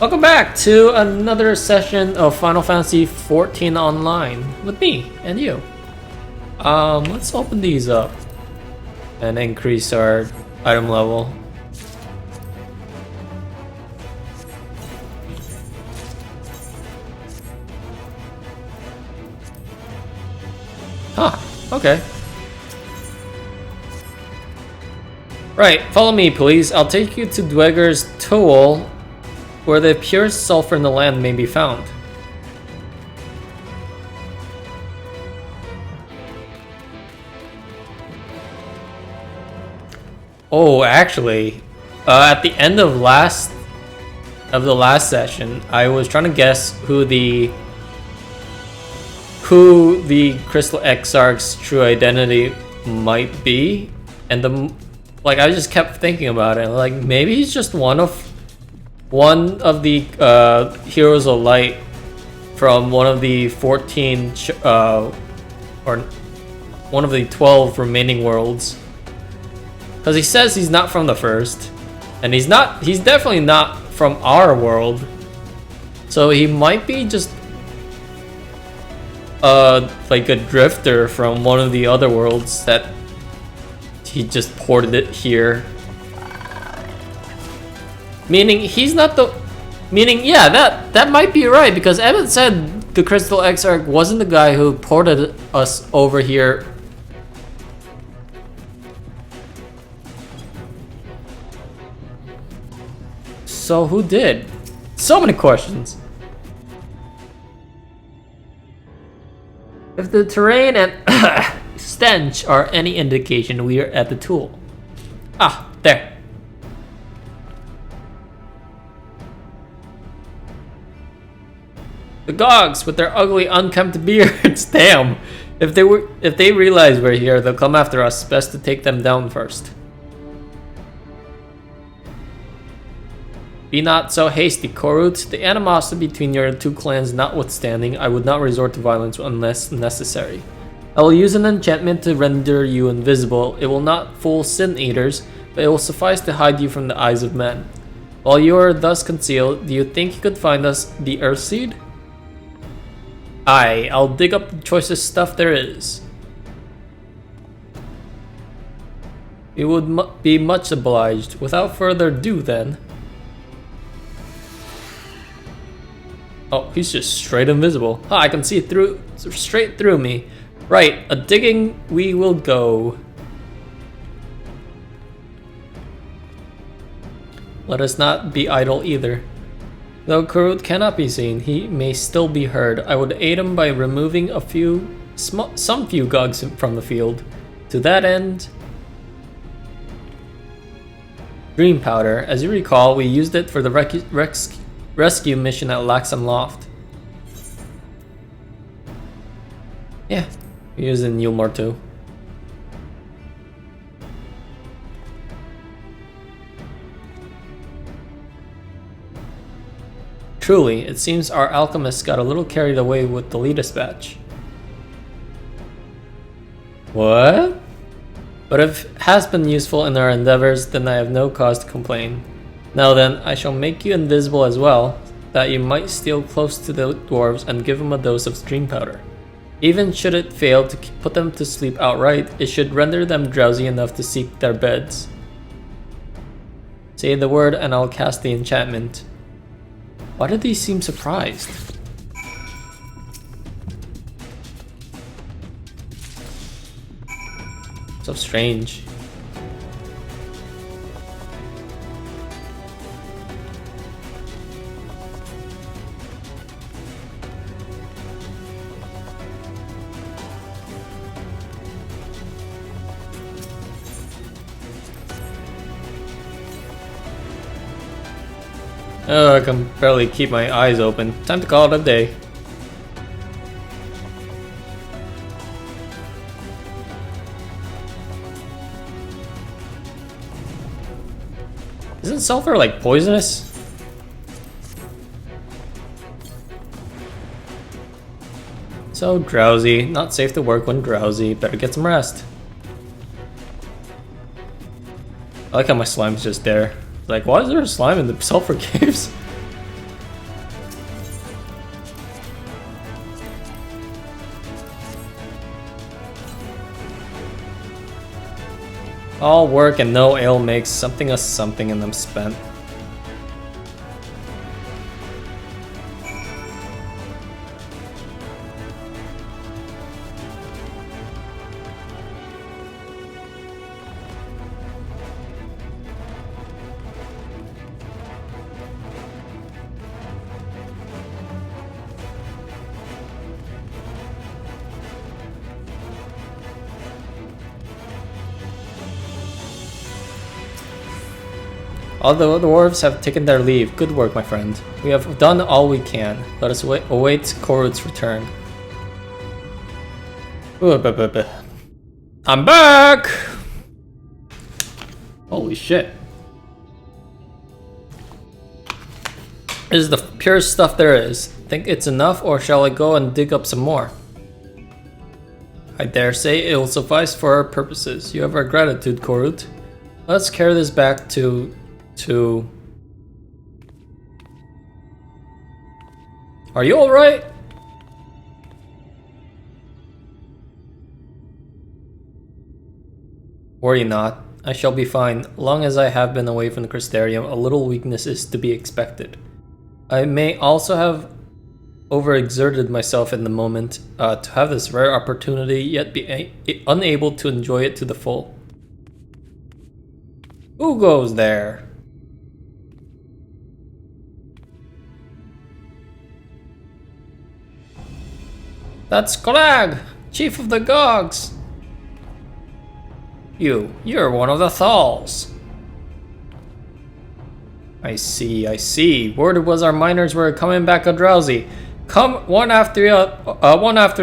Welcome back to another session of Final Fantasy XIV Online with me and you. Let's open these up and increase our item level. Okay. Right, follow me please. I'll take you to Dweger's Toll, where the purest sulfur in the land may be found. Oh, actually, at the end of the last session, I was trying to guess who the Crystal Exarch's true identity might be, and I just kept thinking about it. Like, maybe he's just one of the Heroes of Light from one of the 14 or one of the 12 remaining worlds, because he says he's not from the first, and he's definitely not from our world, so he might be just like a drifter from one of the other worlds that he just ported it here. Meaning he's not the... Meaning, yeah, that might be right, because Emmett said the Crystal Exarch wasn't the guy who ported us over here. So who did? So many questions. If the terrain and stench are any indication, we are at the tool. Ah, there. The Gogs with their ugly, unkempt beards. Damn. If they realize we're here, they'll come after us. Best to take them down first. Be not so hasty, Korut. The animosity between your two clans notwithstanding, I would not resort to violence unless necessary. I will use an enchantment to render you invisible. It will not fool sin eaters, but it will suffice to hide you from the eyes of men. While you are thus concealed, do you think you could find us the Earthseed? Aye, I'll dig up the choicest stuff there is. You would be much obliged. Without further ado then. Oh, he's just straight invisible. I can see straight through me. Right, a digging we will go. Let us not be idle either. Though Korut cannot be seen, he may still be heard. I would aid him by removing some few Gogs from the field. To that end, Dream Powder. As you recall, we used it for the rescue mission at Laxam Loft. Yeah, we used it in Yulmore too. Truly, it seems our alchemists got a little carried away with the Letus batch. What? But if it has been useful in our endeavors, then I have no cause to complain. Now then, I shall make you invisible as well, that you might steal close to the dwarves and give them a dose of Dream Powder. Even should it fail to put them to sleep outright, it should render them drowsy enough to seek their beds. Say the word and I'll cast the enchantment. Why did they seem surprised? So strange. Oh, I can barely keep my eyes open. Time to call it a day. Isn't sulfur like poisonous? So drowsy. Not safe to work when drowsy. Better get some rest. I like how my slime's just there. Like, why is there a slime in the sulfur caves? All work and no ale makes something a something, and I'm spent. All the dwarves have taken their leave. Good work, my friend. We have done all we can. Let us await Korut's return. I'm back! Holy shit. This is the purest stuff there is. Think it's enough, or shall I go and dig up some more? I dare say it will suffice for our purposes. You have our gratitude, Korut. Let's carry this back to... Are you alright? Worry not. I shall be fine. Long as I have been away from the Crystarium, a little weakness is to be expected. I may also have overexerted myself in the moment to have this rare opportunity, yet be unable to enjoy it to the full. Who goes there? That's Sklag, Chief of the Gogs. You're one of the Thals. I see. Word was our miners were coming back a drowsy. Come one after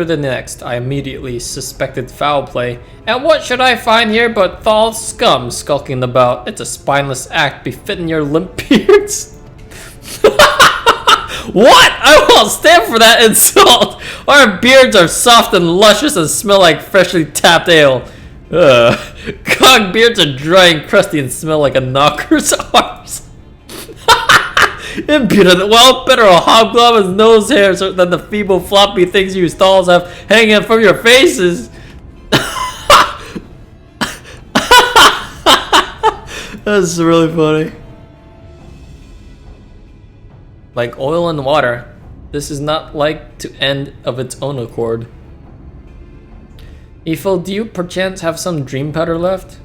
the next. I immediately suspected foul play. And what should I find here but Thal scum skulking about? It's a spineless act befitting your limp beards. What? I won't stand for that insult. Our beards are soft and luscious and smell like freshly tapped ale. Cog beards are dry and crusty and smell like a knocker's arse. Impudent. Well, better a hobgoblin's nose hairs than the feeble floppy things you stalls have hanging from your faces. That's really funny. Like oil and water, this is not like to end of its own accord. Eiffel, do you perchance have some dream powder left?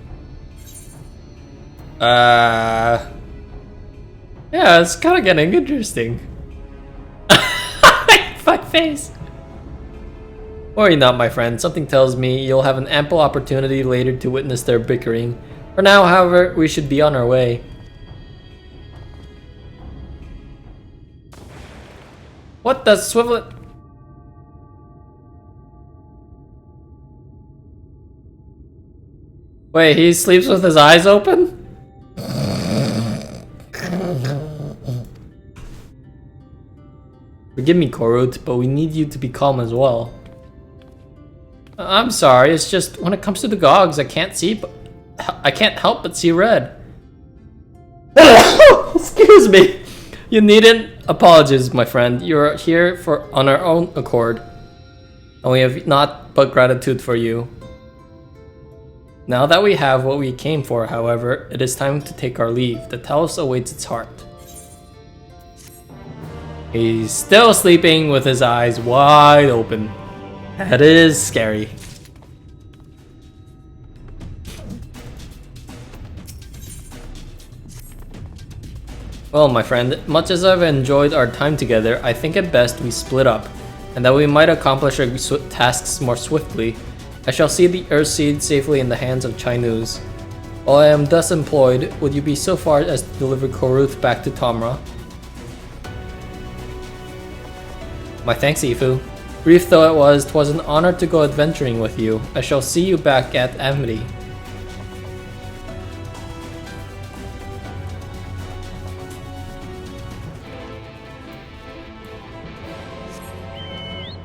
Yeah, it's kind of getting interesting. My face. Worry not, my friend. Something tells me you'll have an ample opportunity later to witness their bickering. For now, however, we should be on our way. What the swivel? Wait, he sleeps with his eyes open? Forgive me, Korut, but we need you to be calm as well. I'm sorry, it's just when it comes to the Gogs, I can't help but see red. Excuse me. You needn't apologize, my friend. You're here on our own accord, and we have not but gratitude for you. Now that we have what we came for, however, it is time to take our leave. The Talos awaits its heart. He's still sleeping with his eyes wide open. That is scary. Well, my friend, much as I've enjoyed our time together, I think it best we split up, and that we might accomplish our tasks more swiftly. I shall see the Earthseed safely in the hands of Chinese. While I am thus employed, would you be so far as to deliver Korut back to Tomra? My thanks, Ifu. Brief though it was, 'twas an honor to go adventuring with you. I shall see you back at Amity.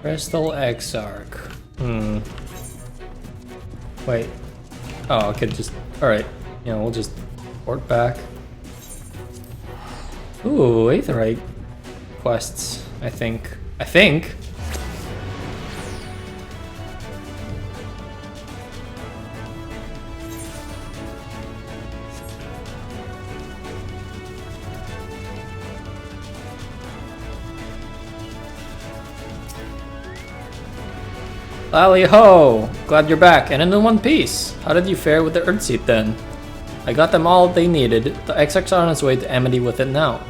Crystal Exarch. Wait. Oh, I could just... Alright. Yeah, we'll just port back. Ooh, Aetheryte quests, I think. Lally ho! Glad you're back and in one piece. How did you fare with the Earthseed then? I got them all they needed. The exarch's on his way to Amity with it now.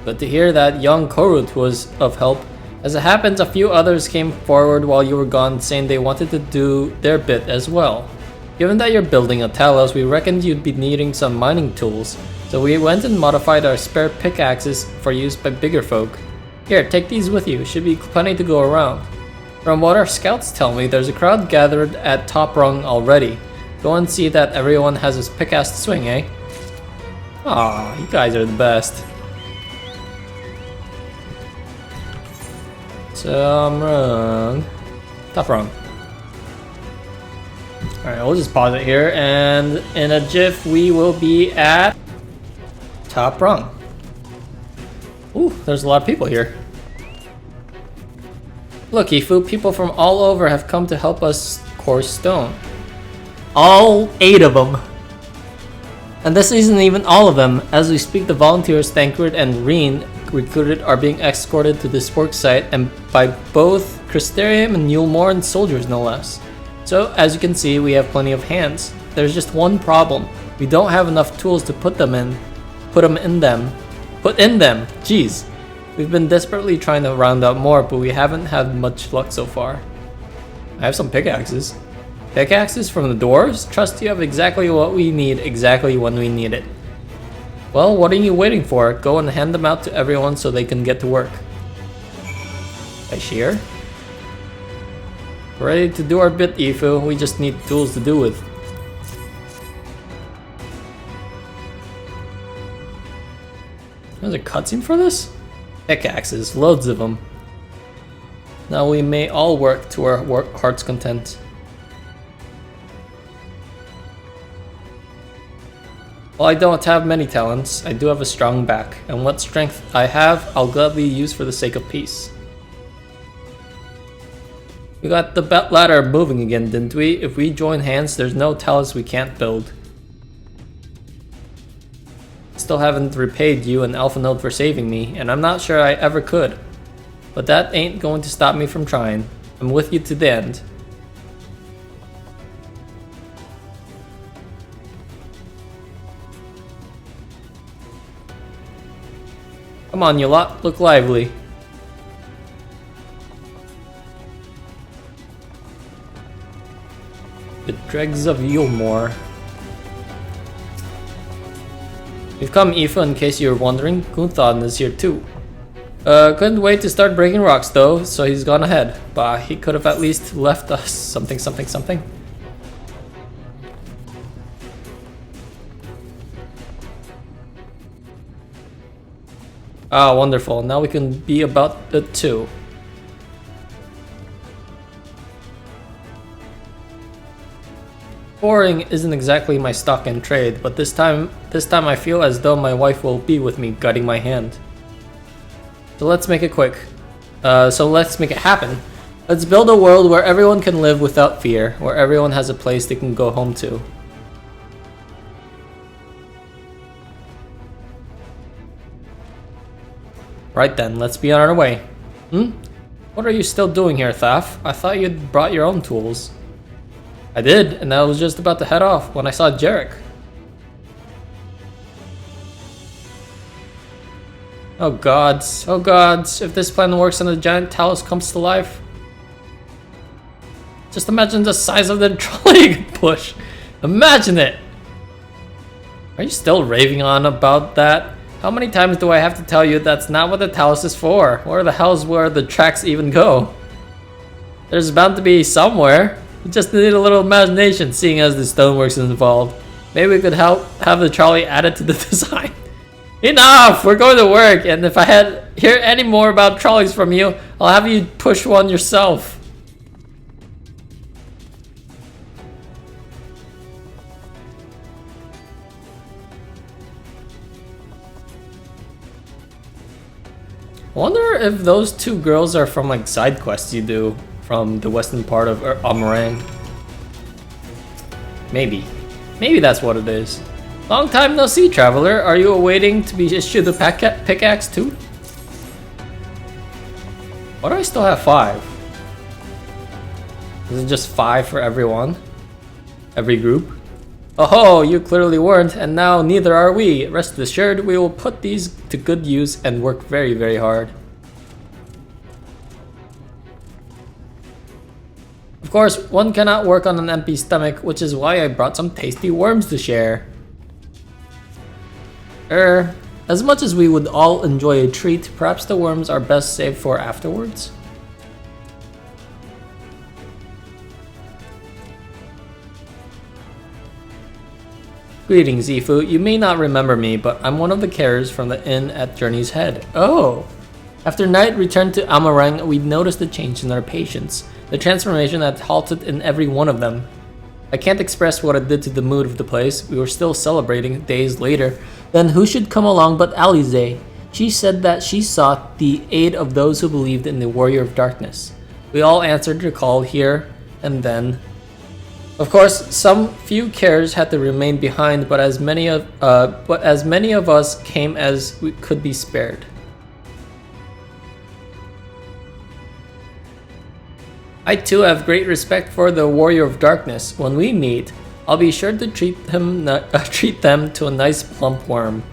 Good to hear that young Korut was of help. As it happens, a few others came forward while you were gone saying they wanted to do their bit as well. Given that you're building a Talos, we reckoned you'd be needing some mining tools, so we went and modified our spare pickaxes for use by bigger folk. Here, take these with you, should be plenty to go around. From what our scouts tell me, there's a crowd gathered at Top Rung already. Go and see that everyone has his pickaxe to swing, eh? Aw, you guys are the best. Top Rung. Alright, we'll just pause it here, and in a jiff we will be at Top Rung. Ooh, there's a lot of people here. Look, Ifu, people from all over have come to help us course stone. All 8 of them. And this isn't even all of them. As we speak, the volunteers Thancred and Reen recruited are being escorted to this work site, and by both Crystarium and Yulmoran soldiers no less. So as you can see, we have plenty of hands. There's just one problem. We don't have enough tools to put in them. Jeez. We've been desperately trying to round up more, but we haven't had much luck so far. I have some pickaxes. Pickaxes from the dwarves? Trust you have exactly what we need exactly when we need it. Well, what are you waiting for? Go and hand them out to everyone so they can get to work. Hey, Sheer. We're ready to do our bit, Ifu. We just need tools to do with. There's a cutscene for this? Pickaxes, loads of them. Now we may all work to our heart's content. While I don't have many talents, I do have a strong back, and what strength I have, I'll gladly use for the sake of peace. We got the belt ladder moving again, didn't we? If we join hands, there's no Talos we can't build. Still haven't repaid you and Alpha Node for saving me, and I'm not sure I ever could. But that ain't going to stop me from trying. I'm with you to the end. Come on, you lot, look lively. The dregs of Yulmore. We've come, Aoife, in case you were wondering. Gunthan is here too. Couldn't wait to start breaking rocks though, so he's gone ahead. But he could have at least left us something. Ah, wonderful. Now we can be about it too. Boring isn't exactly my stock in trade, but this time I feel as though my wife will be with me, guiding my hand. So let's make it quick. Let's make it happen. Let's build a world where everyone can live without fear, where everyone has a place they can go home to. Right then, let's be on our way. What are you still doing here, Thaf? I thought you'd brought your own tools. I did, and I was just about to head off when I saw Jarek. Oh gods, if this plan works and the giant Talos comes to life. Just imagine the size of the trolley push. Imagine it! Are you still raving on about that? How many times do I have to tell you that's not what the Talos is for? Where the hell's where the tracks even go? There's bound to be somewhere. We just need a little imagination, seeing as the stoneworks is involved. Maybe we could have the trolley added to the design. Enough! We're going to work, and if I hear any more about trolleys from you, I'll have you push one yourself. I wonder if those two girls are from like side quests you do from the western part of Amarang. Maybe that's what it is. Long time no see, traveler. Are you awaiting to be issued a pickaxe too? Why do I still have 5? Is it just 5 for everyone? Every group? Oh, you clearly weren't, and now neither are we. Rest assured, we will put these to good use and work very, very hard. Of course, one cannot work on an empty stomach, which is why I brought some tasty worms to share. As much as we would all enjoy a treat, perhaps the worms are best saved for afterwards? Greetings, Ifu. You may not remember me, but I'm one of the carers from the inn at Journey's Head. Oh! After Knight returned to Amarang, we noticed a change in our patients. The transformation had halted in every one of them. I can't express what it did to the mood of the place. We were still celebrating days later. Then who should come along but Alize? She said that she sought the aid of those who believed in the Warrior of Darkness. We all answered her call here and then. Of course, some few carers had to remain behind, but as many of us came as we could be spared. I too have great respect for the Warrior of Darkness. When we meet, I'll be sure to treat them to a nice plump worm.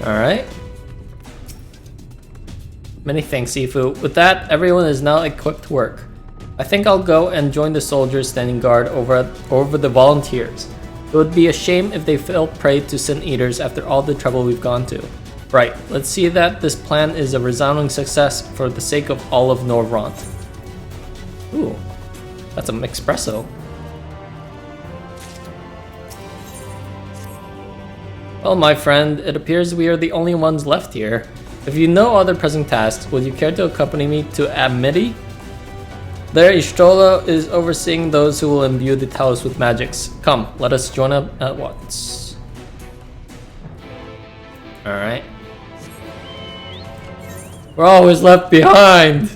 Alright. Many thanks, Sifu. With that, everyone is now equipped to work. I think I'll go and join the soldiers standing guard over the volunteers. It would be a shame if they fell prey to sin eaters after all the trouble we've gone to. Right, let's see that this plan is a resounding success for the sake of all of Norvrant. Ooh, that's an espresso. Well, my friend, it appears we are the only ones left here. If you know other pressing tasks, would you care to accompany me to Amity? There, Ishtola is overseeing those who will imbue the Talos with magics. Come, let us join up at once. Alright. We're always left behind!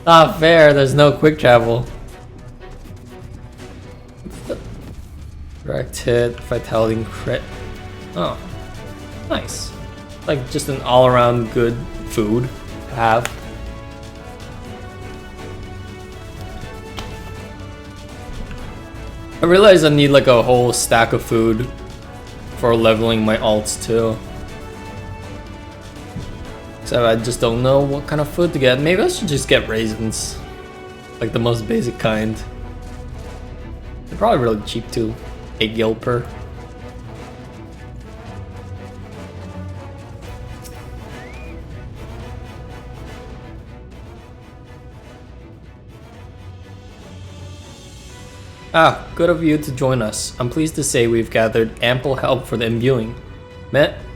Not fair, there's no quick travel. Direct hit, vitality and crit. Oh, nice. Like just an all-around good food to have. I realize I need like a whole stack of food for leveling my alts too. So I just don't know what kind of food to get. Maybe I should just get raisins. Like the most basic kind. They're probably really cheap too. 8 gil per. Ah, good of you to join us. I'm pleased to say we've gathered ample help for the imbuing.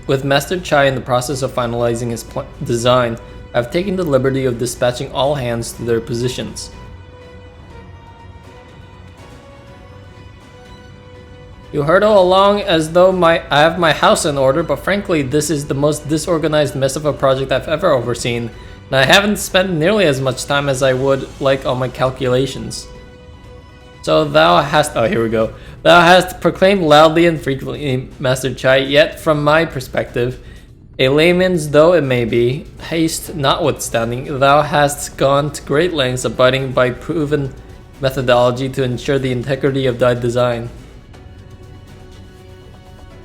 With Master Chai in the process of finalizing his design, I've taken the liberty of dispatching all hands to their positions. You hurtle along as though I have my house in order, but frankly, this is the most disorganized mess of a project I've ever overseen, and I haven't spent nearly as much time as I would like on my calculations. So thou hast, oh here we go, thou hast proclaimed loudly and frequently, Master Chai, yet from my perspective, a layman's though it may be, haste notwithstanding, thou hast gone to great lengths abiding by proven methodology to ensure the integrity of thy design.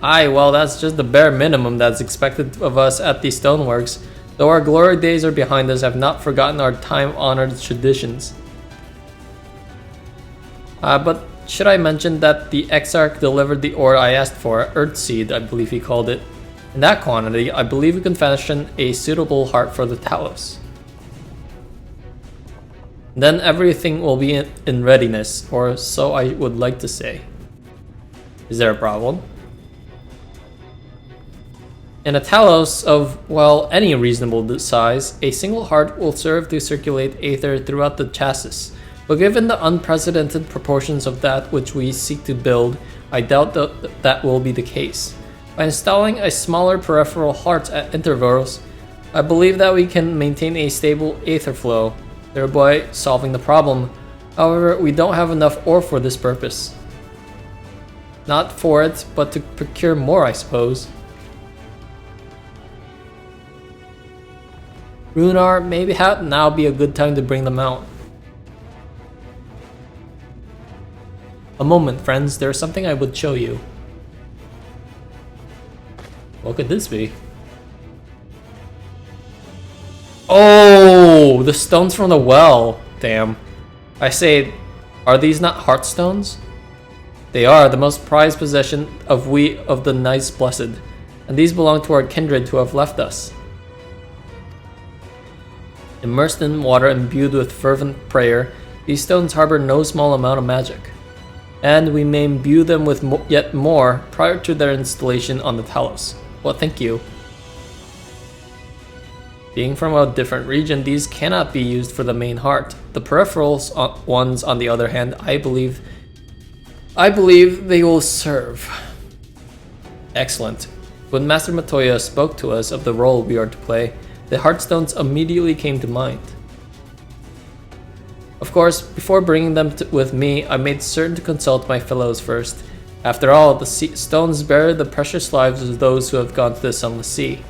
Aye, well that's just the bare minimum that's expected of us at the stoneworks. Though our glory days are behind us, I've not forgotten our time-honored traditions. But should I mention that the Exarch delivered the ore I asked for, Earthseed, I believe he called it. In that quantity, I believe we can fashion a suitable heart for the Talos. Then everything will be in readiness, or so I would like to say. Is there a problem? In a Talos of, well, any reasonable size, a single heart will serve to circulate aether throughout the chassis. But given the unprecedented proportions of that which we seek to build, I doubt that will be the case. By installing a smaller peripheral heart at intervals, I believe that we can maintain a stable aether flow, thereby solving the problem. However, we don't have enough ore for this purpose. Not for it, but to procure more, I suppose. Runar, maybe now be a good time to bring them out. A moment, friends, there's something I would show you. What could this be? Oh, the stones from the well. Damn. I say, are these not heartstones? They are the most prized possession of the Knights Blessed, and these belong to our kindred who have left us. Immersed in water and imbued with fervent prayer, these stones harbor no small amount of magic, and we may imbue them with yet more prior to their installation on the Talos. What think you? Being from a different region, these cannot be used for the main heart. The peripherals ones, on the other hand, I believe they will serve. Excellent. When Master Matoya spoke to us of the role we are to play, the Heartstones immediately came to mind. Of course, before bringing them with me, I made certain to consult my fellows first. After all, the stones bear the precious lives of those who have gone to the Sunless Sea.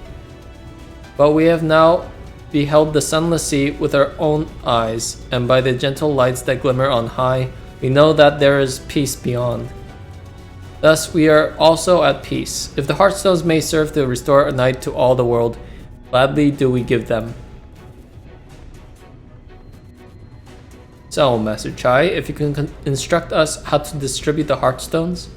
But we have now beheld the Sunless Sea with our own eyes, and by the gentle lights that glimmer on high, we know that there is peace beyond. Thus, we are also at peace. If the Heartstones may serve to restore a night to all the world, gladly do we give them. So, Master Chai, if you can instruct us how to distribute the Heartstones?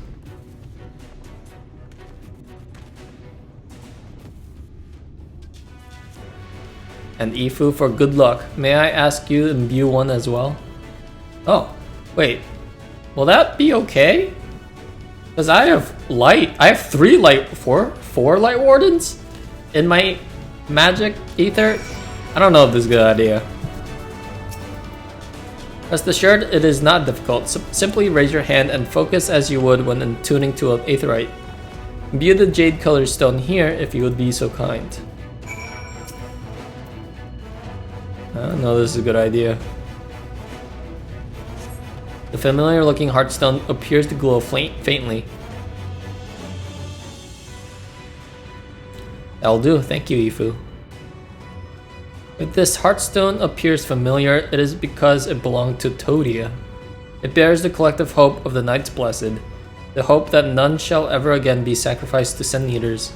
And Ifu for good luck. May I ask you to imbue one as well? Oh, wait. Will that be okay? Because I have four light wardens in my magic ether. I don't know if this is a good idea. Rest assured, it is not difficult. Simply raise your hand and focus as you would when tuning to an aetherite. Imbue the jade colored stone here if you would be so kind. No, this is a good idea. The familiar looking heartstone appears to glow faintly. That'll do, thank you, Ifu. If this heartstone appears familiar, it is because it belonged to Todia. It bears the collective hope of the Knights Blessed, the hope that none shall ever again be sacrificed to Sun Eaters.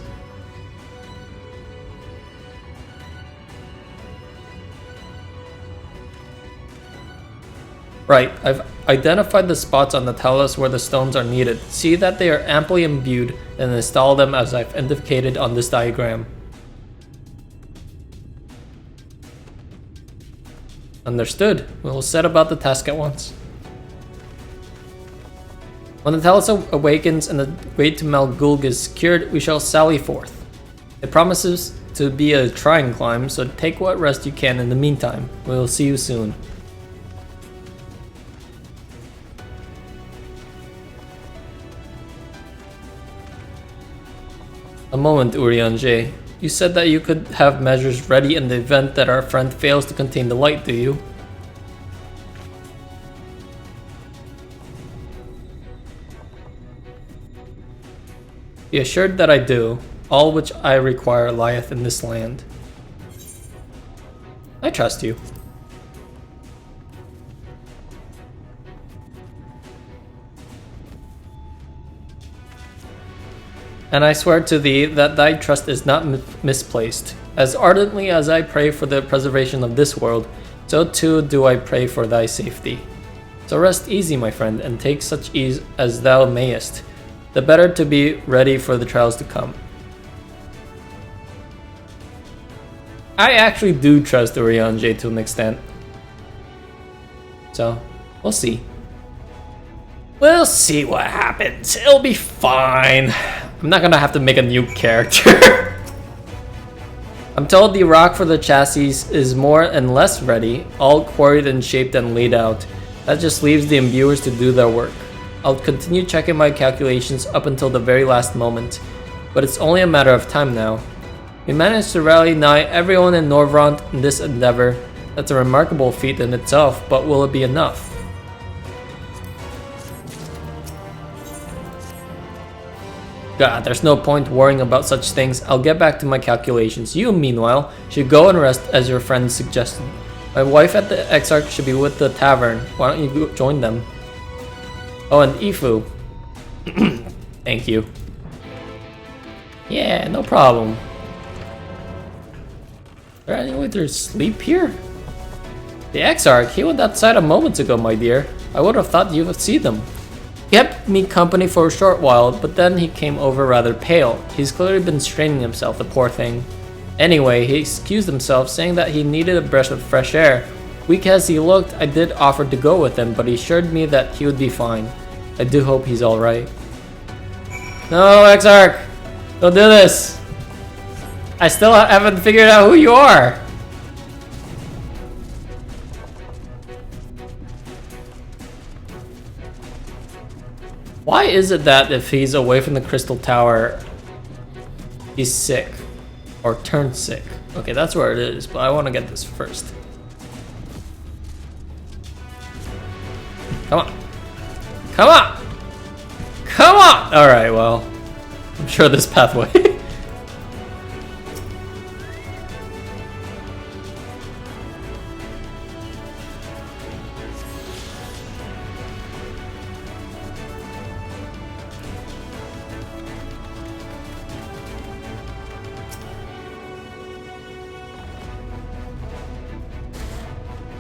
Right, I've identified the spots on the Talos where the stones are needed. See that they are amply imbued and install them as I've indicated on this diagram. Understood. We'll set about the task at once. When the Talos awakens and the way to Malgulg is secured, we shall sally forth. It promises to be a trying climb, so take what rest you can in the meantime. We'll see you soon. A moment, Urianger. You said that you could have measures ready in the event that our friend fails to contain the light, do you? Be assured that I do. All which I require lieth in this land. I trust you. And I swear to thee that thy trust is not misplaced. As ardently as I pray for the preservation of this world, so too do I pray for thy safety. So rest easy, my friend, and take such ease as thou mayest, the better to be ready for the trials to come. I actually do trust Urianger to an extent. So, we'll see. We'll see what happens. It'll be fine. I'm not gonna have to make a new character. I'm told the rock for the chassis is more and less ready, all quarried and shaped and laid out. That just leaves the imbuers to do their work. I'll continue checking my calculations up until the very last moment, but it's only a matter of time now. We managed to rally nigh everyone in Norvront in this endeavor. That's a remarkable feat in itself, but will it be enough? God, there's no point worrying about such things. I'll get back to my calculations. You, meanwhile, should go and rest as your friend suggested. My wife at the Exarch should be with the tavern. Why don't you join them? Oh, and Ifu. Thank you. Yeah, no problem. Is there any way to sleep here? The Exarch, he went outside a moment ago, my dear. I would have thought you would see them. He kept me company for a short while, but then he came over rather pale. He's clearly been straining himself, the poor thing. Anyway, he excused himself, saying that he needed a breath of fresh air. Weak as he looked, I did offer to go with him, but he assured me that he would be fine. I do hope he's alright. No, Exarch! Don't do this! I still haven't figured out who you are! Why is it that if he's away from the Crystal Tower, he's sick? Or turns sick? Okay, that's where it is, but I want to get this first. Come on. Come on! Come on! Alright, well, I'm sure this pathway.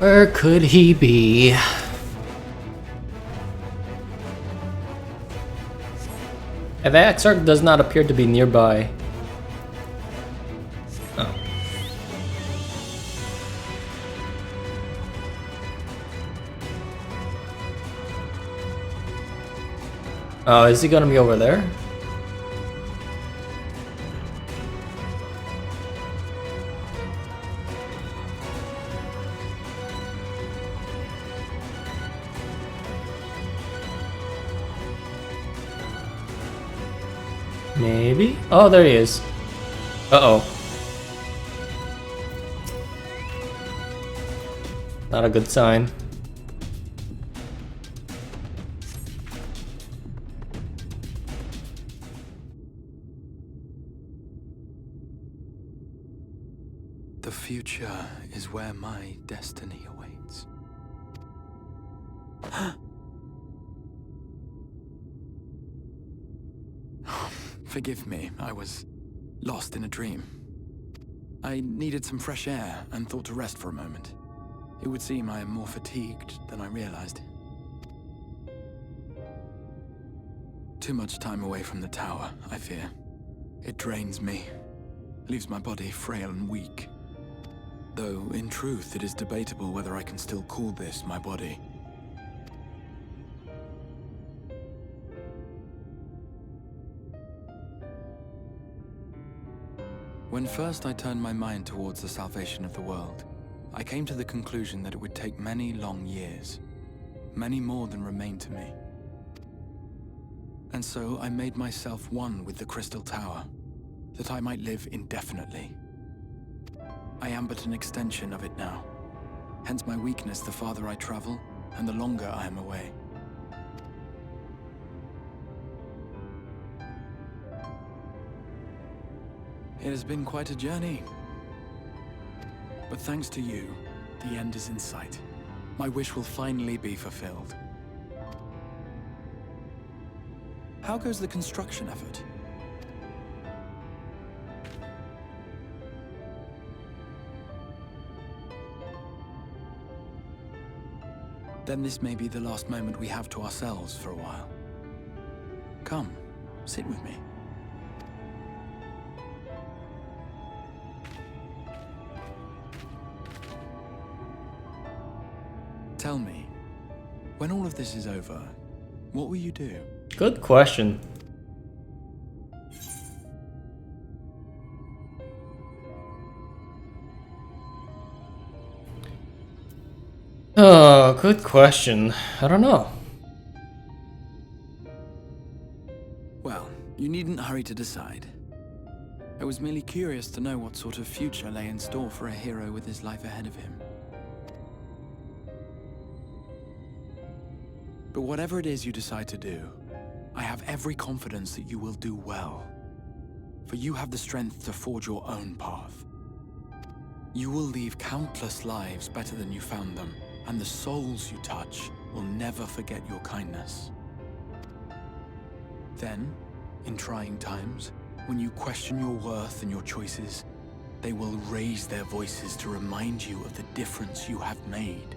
Where could he be? FFXIV does not appear to be nearby. Oh. Oh, is he gonna be over there? Maybe? Oh, there he is. Uh-oh. Not a good sign. The future is where my destiny awaits. Forgive me, I was lost in a dream. I needed some fresh air and thought to rest for a moment. It would seem I am more fatigued than I realized. Too much time away from the tower, I fear. It drains me, leaves my body frail and weak. Though, in truth, it is debatable whether I can still call this my body. When first I turned my mind towards the salvation of the world, I came to the conclusion that it would take many long years, many more than remain to me. And so I made myself one with the Crystal Tower, that I might live indefinitely. I am but an extension of it now, hence my weakness the farther I travel, and the longer I am away. It has been quite a journey. But thanks to you, the end is in sight. My wish will finally be fulfilled. How goes the construction effort? Then this may be the last moment we have to ourselves for a while. Come, sit with me. Tell me, when all of this is over, what will you do? Good question. Oh, good question. I don't know. Well, you needn't hurry to decide. I was merely curious to know what sort of future lay in store for a hero with his life ahead of him. But whatever it is you decide to do, I have every confidence that you will do well, for you have the strength to forge your own path. You will leave countless lives better than you found them, and the souls you touch will never forget your kindness. Then, in trying times, when you question your worth and your choices, they will raise their voices to remind you of the difference you have made.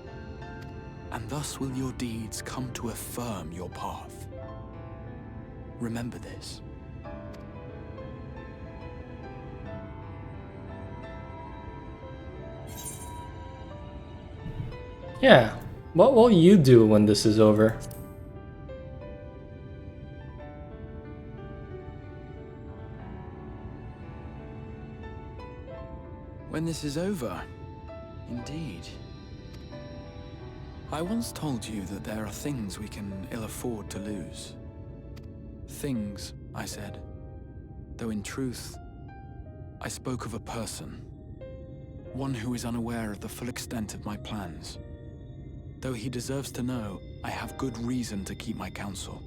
And thus will your deeds come to affirm your path. Remember this. Yeah. What will you do when this is over? When this is over, indeed. I once told you that there are things we can ill afford to lose. Things, I said, though in truth, I spoke of a person. One who is unaware of the full extent of my plans. Though he deserves to know, I have good reason to keep my counsel.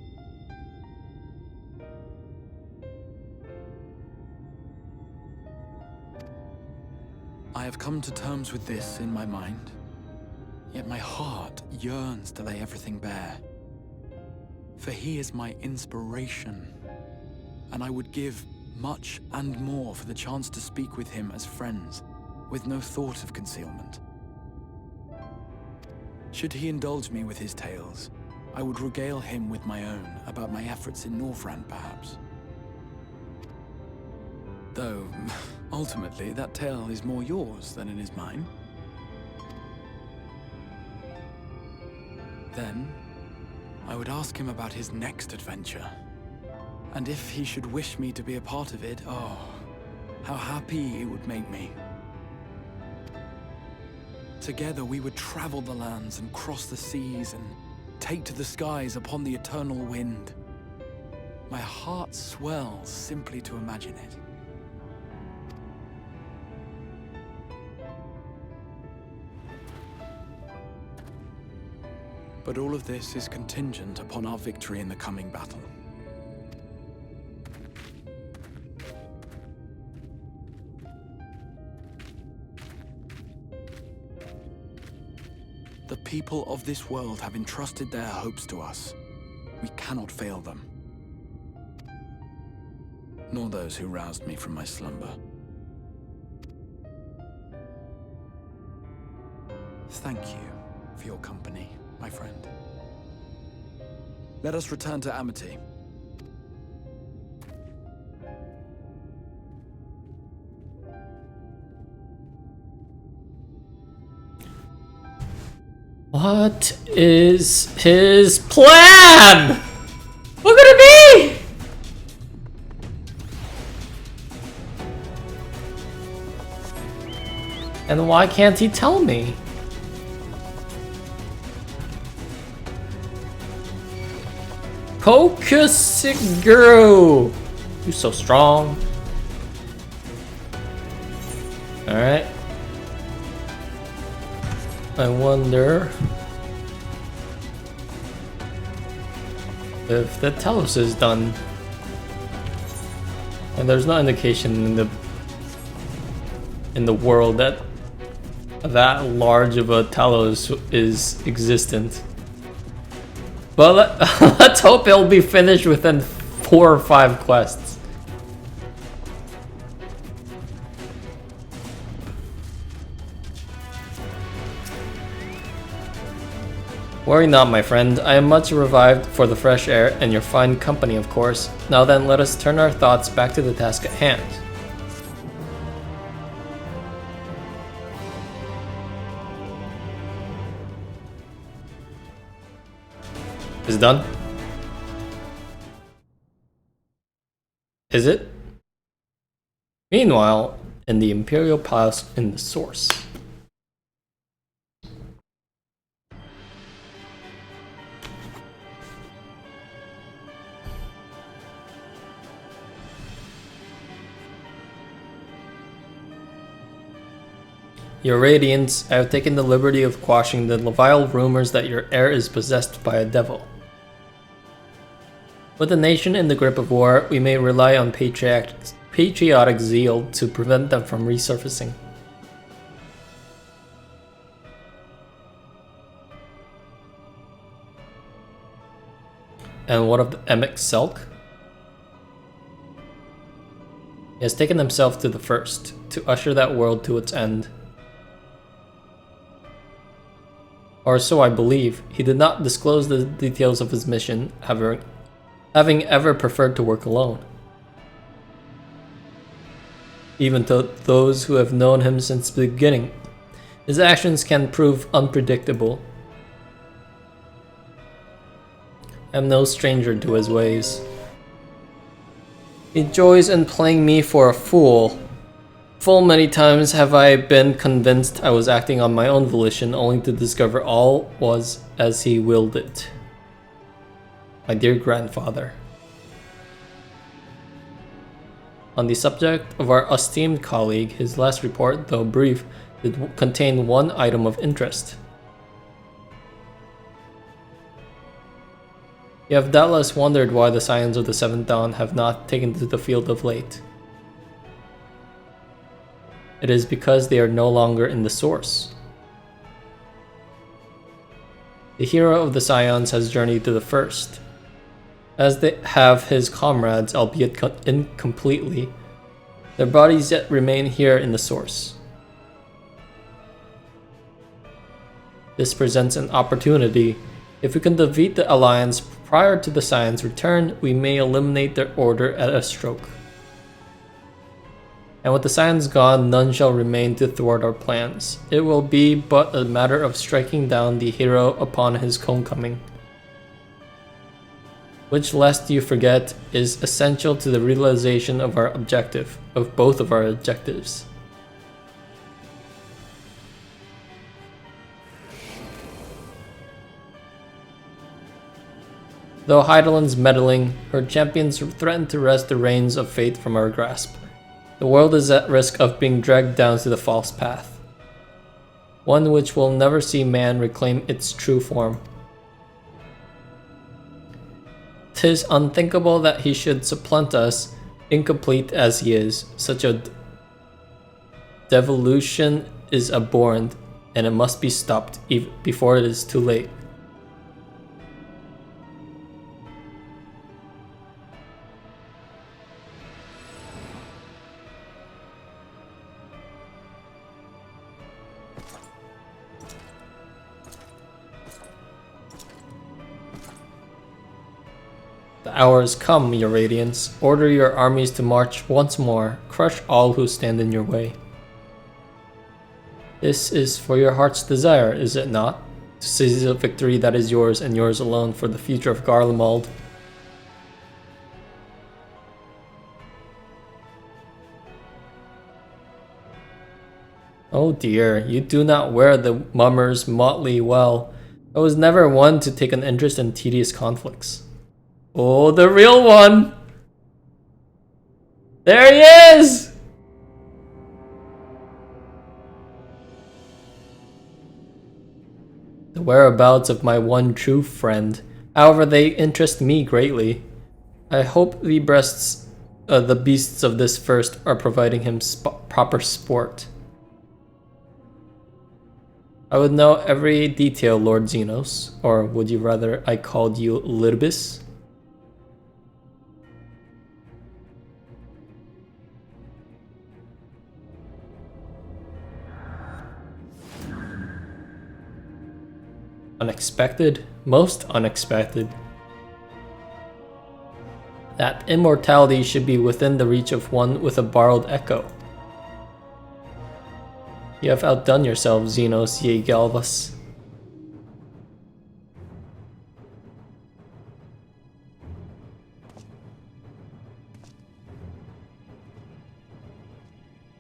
I have come to terms with this in my mind, yet my heart yearns to lay everything bare. For he is my inspiration, and I would give much and more for the chance to speak with him as friends, with no thought of concealment. Should he indulge me with his tales, I would regale him with my own about my efforts in Northrend, perhaps. Though, ultimately, that tale is more yours than it is mine. Then, I would ask him about his next adventure. And if he should wish me to be a part of it, oh, how happy it would make me. Together we would travel the lands and cross the seas and take to the skies upon the eternal wind. My heart swells simply to imagine it. But all of this is contingent upon our victory in the coming battle. The people of this world have entrusted their hopes to us. We cannot fail them. Nor those who roused me from my slumber. Thank you for your company, my friend. Let us return to Amity. What is his plan? What could it be? And why can't he tell me? Kokusiguru! You're so strong. Alright. I wonder if the Talos is done. And there's no indication in the world that large of a Talos is existent. But let's hope it'll be finished within 4 or 5 quests. Worry not, my friend. I am much revived for the fresh air and your fine company, of course. Now then, let us turn our thoughts back to the task at hand. Is it done? Is it? Meanwhile, in the Imperial Palace in the Source. Your Radiance, I have taken the liberty of quashing the vile rumors that your heir is possessed by a devil. With the nation in the grip of war, we may rely on patriotic zeal to prevent them from resurfacing. And what of the Emek Selk? He has taken himself to the first, to usher that world to its end. Or so I believe. He did not disclose the details of his mission, having ever preferred to work alone. Even to those who have known him since the beginning, his actions can prove unpredictable. I am no stranger to his ways. He joys in playing me for a fool. Full many times have I been convinced I was acting on my own volition, only to discover all was as he willed it. My dear grandfather. On the subject of our esteemed colleague, his last report, though brief, did contain one item of interest. You have doubtless wondered why the Scions of the Seventh Dawn have not taken to the field of late. It is because they are no longer in the source. The hero of the Scions has journeyed to the first, as they have his comrades, albeit incompletely. Their bodies yet remain here in the source. This presents an opportunity. If we can defeat the Alliance prior to the Scions' return, we may eliminate their order at a stroke. And with the Scions gone, none shall remain to thwart our plans. It will be but a matter of striking down the hero upon his homecoming. Which, lest you forget, is essential to the realization of our objective, of both of our objectives. Though Heidelin's meddling, her champions threaten to wrest the reins of fate from our grasp. The world is at risk of being dragged down to the false path, one which will never see man reclaim its true form. 'Tis unthinkable that he should supplant us, incomplete as he is. Such a devolution is abhorrent, and it must be stopped before it is too late. The hour has come, your radiance. Order your armies to march once more. Crush all who stand in your way. This is for your heart's desire, is it not? To seize a victory that is yours and yours alone for the future of Garlemald. Oh dear, you do not wear the mummer's motley well. I was never one to take an interest in tedious conflicts. Oh, the real one! There he is! The whereabouts of my one true friend. However, they interest me greatly. I hope the beasts of this first are providing him proper sport. I would know every detail, Lord Xenos. Or would you rather I called you Lirbis? Unexpected? Most unexpected. That immortality should be within the reach of one with a borrowed echo. You have outdone yourself, Xenos ye Galvas.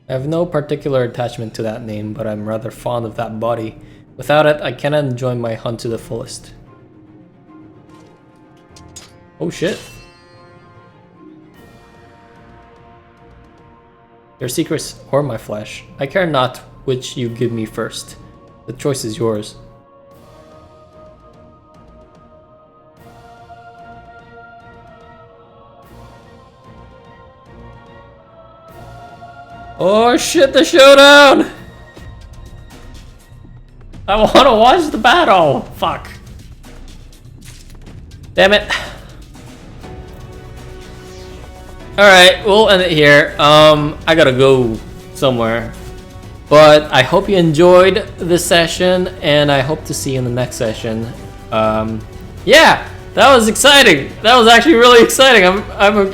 I have no particular attachment to that name, but I'm rather fond of that body. Without it, I cannot enjoy my hunt to the fullest. Oh shit. Your secrets or my flesh. I care not which you give me first. The choice is yours. Oh shit, the showdown! I wanna watch the battle! Fuck. Damn it. Alright, we'll end it here. I gotta go somewhere. But I hope you enjoyed this session, and I hope to see you in the next session. Yeah, that was exciting. That was actually really exciting.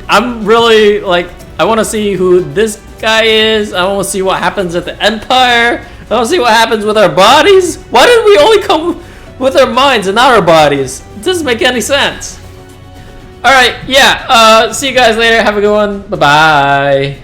I'm really like, I want to see who this guy is. I want to see what happens at the Empire. I want to see what happens with our bodies. Why did we only come with our minds and not our bodies? It doesn't make any sense. All right, yeah. See you guys later. Have a good one. Bye bye.